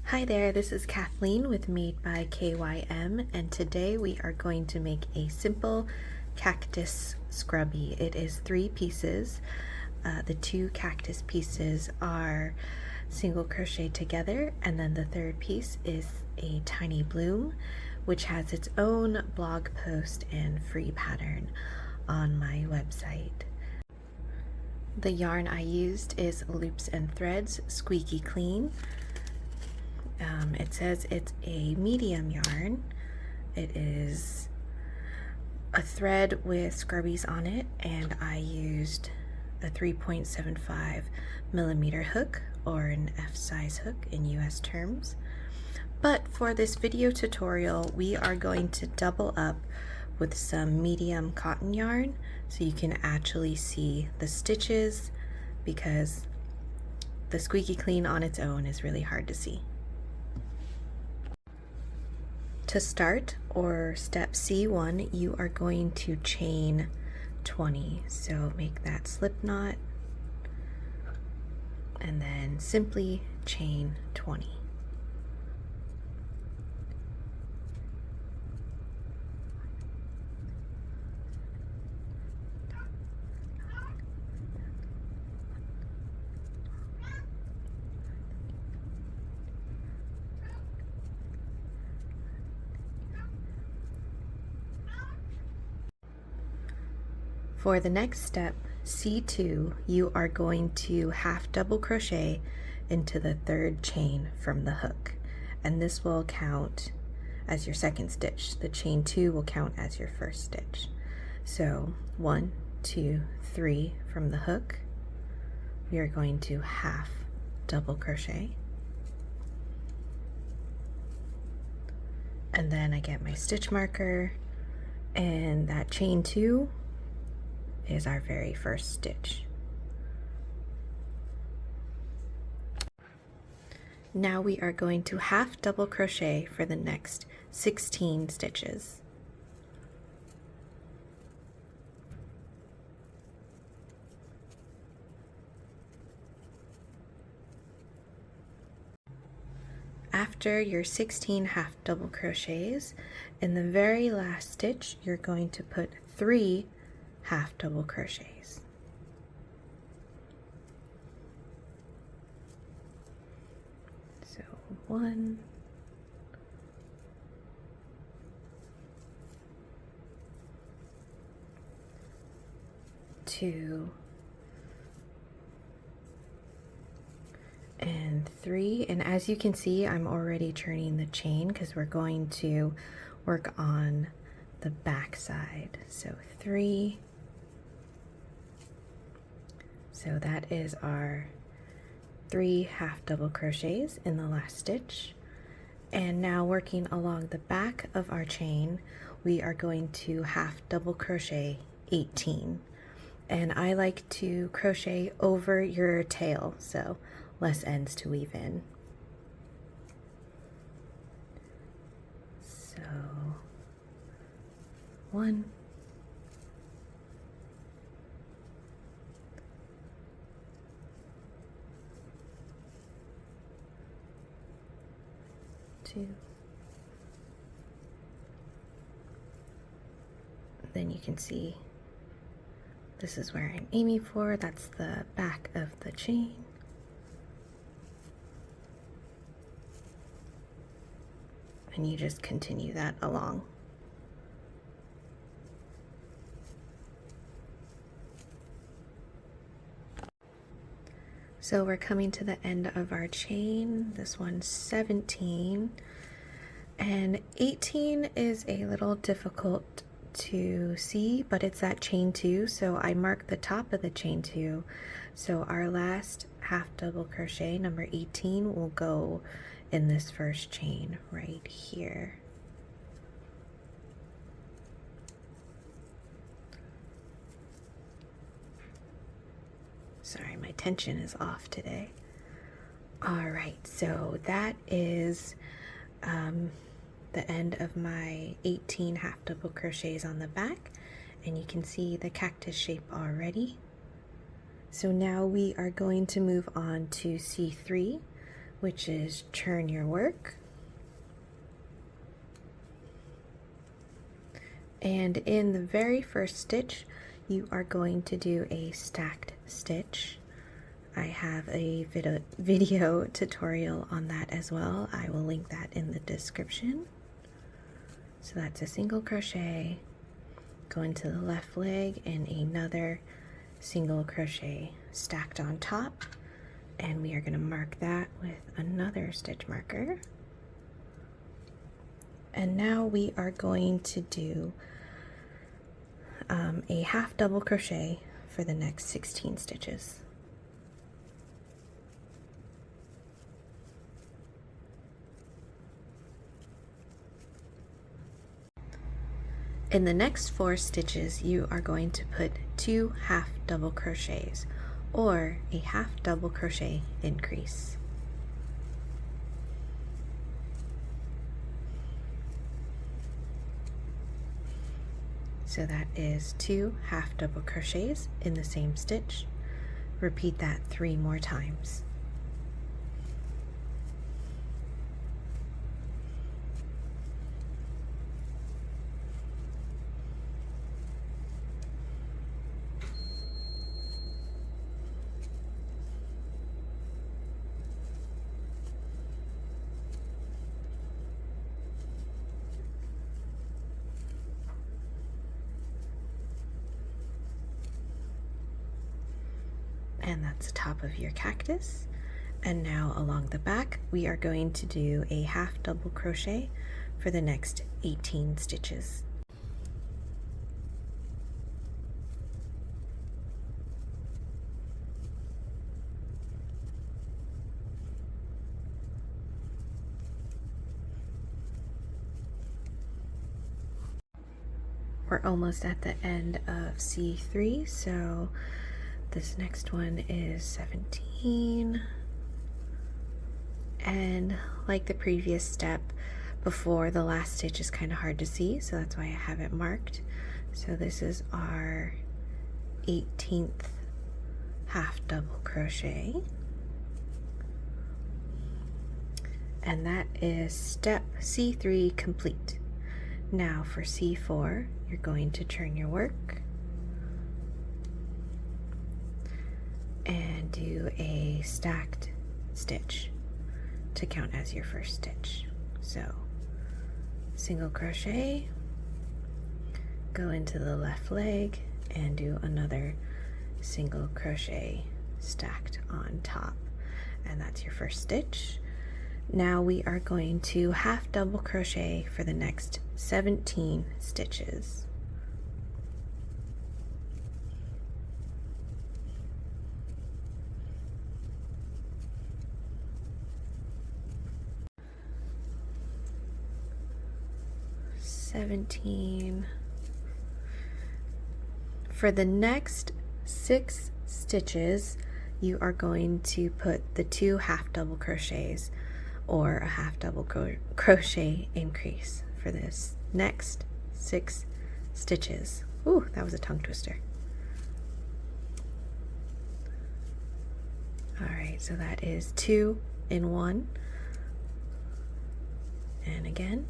Hi there, this is Kathleen with Made by KYM, and today we are going to make a simple cactus scrubby. It is 3 pieces. The 2 cactus pieces are single crochet together, and then the 3rd piece is a tiny bloom, which has its own blog post and free pattern on my website. The yarn I used is Loops and Threads Squeaky Clean. It says it's a medium yarn. It is a thread with scrubbies on it, and I used a 3.75 millimeter hook, or an F-size hook in US terms. But for this video tutorial, we are going to double up with some medium cotton yarn so you can actually see the stitches, because the Squeaky Clean on its own is really hard to see. To start, or step C1, you are going to chain 20. So make that slip knot and then simply chain 20. For the next step, C2, you are going to half double crochet into the 3rd chain from the hook, and this will count as your 2nd stitch. The chain 2 will count as your 1st stitch. So 1, 2, 3 from the hook, we are going to half double crochet, and then I get my stitch marker, and that chain 2 is our very 1st stitch. Now we are going to half double crochet for the next 16 stitches. After your 16 half double crochets, in the very last stitch, you're going to put 3 half double crochets. So 1, 2, and 3. And as you can see, I'm already turning the chain because we're going to work on the back side. So 3. So that is our 3 half double crochets in the last stitch. And now working along the back of our chain, we are going to half double crochet 18. And I like to crochet over your tail, so less ends to weave in. So 1, 2, then you can see this is where I'm aiming for. That's the back of the chain. And you just continue that along. So we're coming to the end of our chain. This one's 17, and 18 is a little difficult to see, but it's that chain 2, so I marked the top of the chain 2. So our last half double crochet, number 18, will go in this first chain right here. Sorry, my tension is off today. All right, so that is the end of my 18 half double crochets on the back, and you can see the cactus shape already. So now we are going to move on to C3, which is churn your work. And in the very first stitch, you are going to do a stacked stitch. I have a video tutorial on that as well. I will link that in the description. So that's a single crochet, go into the left leg and another single crochet stacked on top, and we are going to mark that with another stitch marker. And now we are going to do a half double crochet for the next 16 stitches. In the next 4 stitches, you are going to put 2 half double crochets or a half double crochet increase. So that is 2 half double crochets in the same stitch. Repeat that 3 more times. And that's the top of your cactus. And now along the back, we are going to do a half double crochet for the next 18 stitches. We're almost at the end of C3, so this next one is 17. And like the previous step before, the last stitch is kind of hard to see, so that's why I have it marked. So this is our 18th half double crochet. And that is step C3 complete. Now for C4, you're going to turn your work and do a stacked stitch to count as your first stitch. So single crochet, go into the left leg and do another single crochet stacked on top, and that's your first stitch. Now we are going to half double crochet for the next 17 stitches. For the next 6 stitches, you are going to put the 2 half double crochets or a half double crochet increase for this next 6 stitches. Ooh, that was a tongue twister. All right, so that is 2 in 1, and again.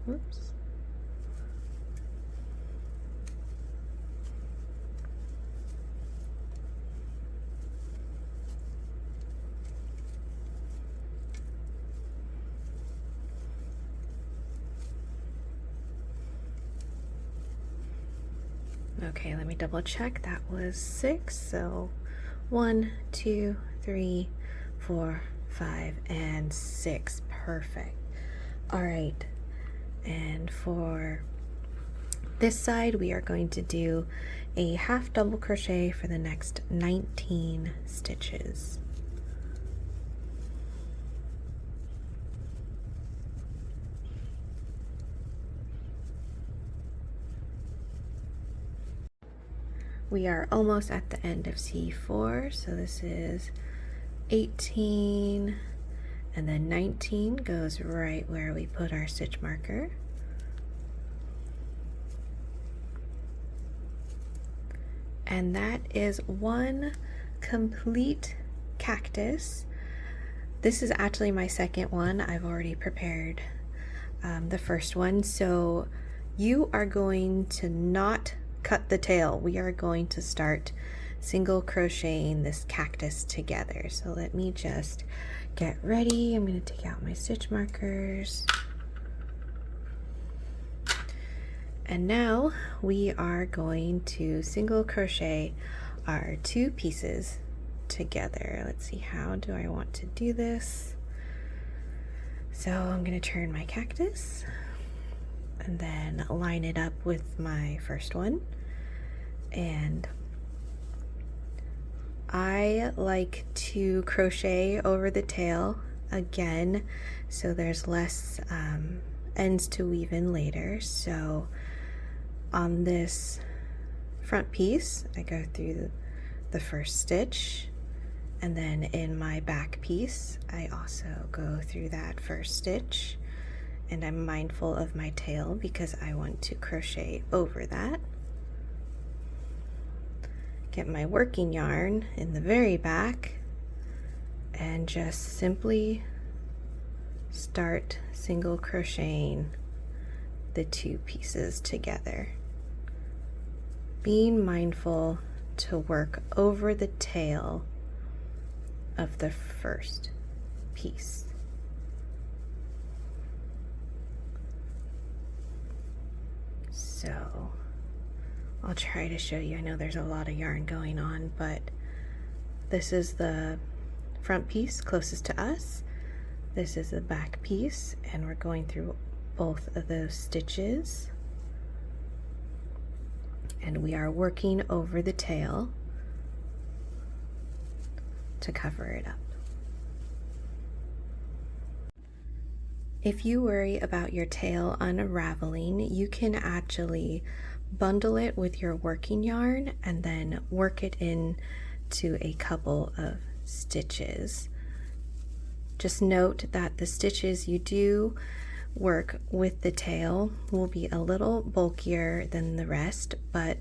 Oops. Okay, let me double check. That was 6. So 1, 2, 3, 4, 5, and 6. Perfect. All right. And for this side, we are going to do a half double crochet for the next 19 stitches. We are almost at the end of C4, so this is 18, and then 19 goes right where we put our stitch marker. And that is one complete cactus. This is actually my second one. I've already prepared the first one. So you are going to not cut the tail. We are going to start single crocheting this cactus together. So let me just get ready. I'm going to take out my stitch markers. And now we are going to single crochet our two pieces together. Let's see, how do I want to do this? So I'm going to turn my cactus and then line it up with my first one. And I like to crochet over the tail again, so there's less ends to weave in later. So on this front piece, I go through the first stitch, and then in my back piece, I also go through that first stitch, and I'm mindful of my tail because I want to crochet over that. Get my working yarn in the very back and just simply start single crocheting the two pieces together, being mindful to work over the tail of the first piece. So I'll try to show you. I know there's a lot of yarn going on, but this is the front piece closest to us. This is the back piece, and we're going through both of those stitches, and we are working over the tail to cover it up. If you worry about your tail unraveling, you can actually bundle it with your working yarn and then work it in to a couple of stitches. Just note that the stitches you do work with the tail will be a little bulkier than the rest, but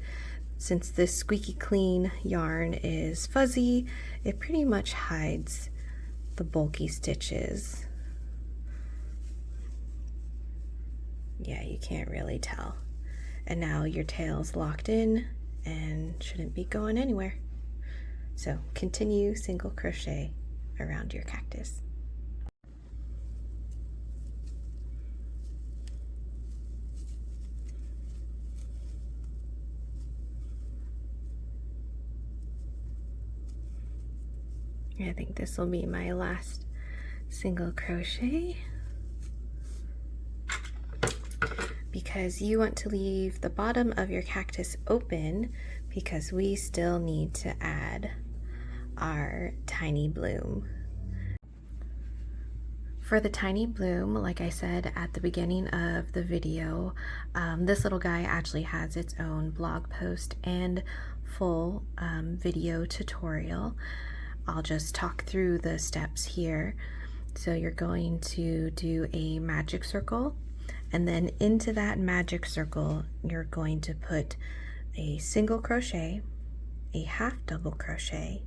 since this squeaky clean yarn is fuzzy, it pretty much hides the bulky stitches. Yeah, you can't really tell. And now your tail's locked in and shouldn't be going anywhere. So continue single crochet around your cactus. I think this will be my last single crochet, because you want to leave the bottom of your cactus open because we still need to add our tiny bloom. For the tiny bloom, like I said at the beginning of the video, this little guy actually has its own blog post and full video tutorial. I'll just talk through the steps here. So you're going to do a magic circle, and then into that magic circle you're going to put a single crochet, a half double crochet,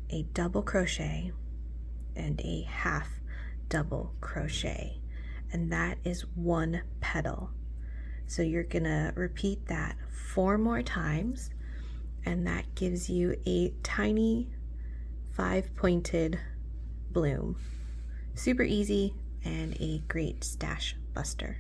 a double crochet, and a half double crochet, and that is one petal. So you're gonna repeat that 4 more times, and that gives you a tiny 5-pointed bloom. Super easy and a great stash buster.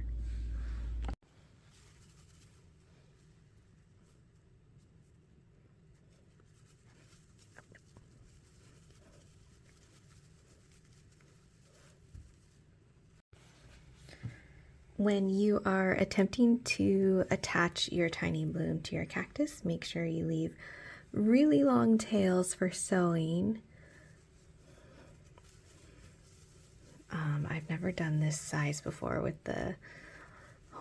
When you are attempting to attach your tiny bloom to your cactus, make sure you leave really long tails for sewing. I've never done this size before with the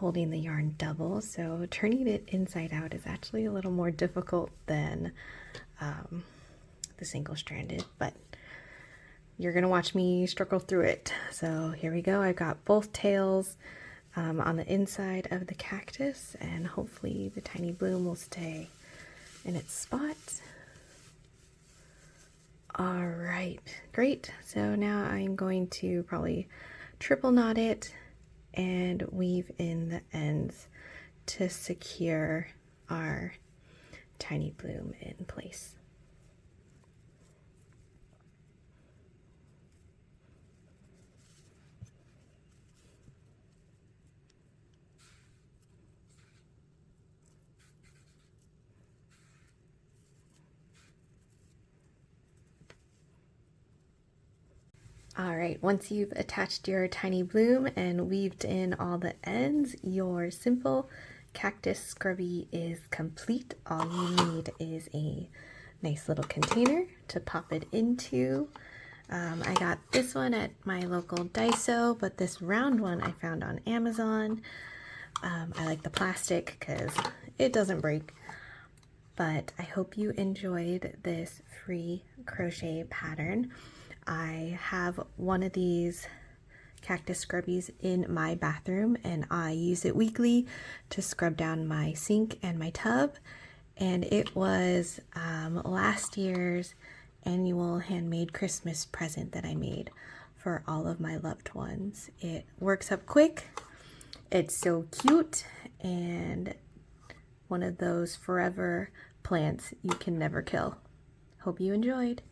holding the yarn double, so turning it inside out is actually a little more difficult than the single-stranded, but you're gonna watch me struggle through it. So here we go. I've got both tails on the inside of the cactus, and hopefully the tiny bloom will stay in its spot. All right, great. So now I'm going to probably triple knot it and weave in the ends to secure our tiny bloom in place. All right, once you've attached your tiny bloom and weaved in all the ends, your Simple Cactus Scrubby is complete. All you need is a nice little container to pop it into. I got this one at my local Daiso, but this round one I found on Amazon. I like the plastic because it doesn't break. But I hope you enjoyed this free crochet pattern. I have one of these cactus scrubbies in my bathroom, and I use it weekly to scrub down my sink and my tub. And it was last year's annual handmade Christmas present that I made for all of my loved ones. It works up quick, it's so cute, and one of those forever plants you can never kill. Hope you enjoyed.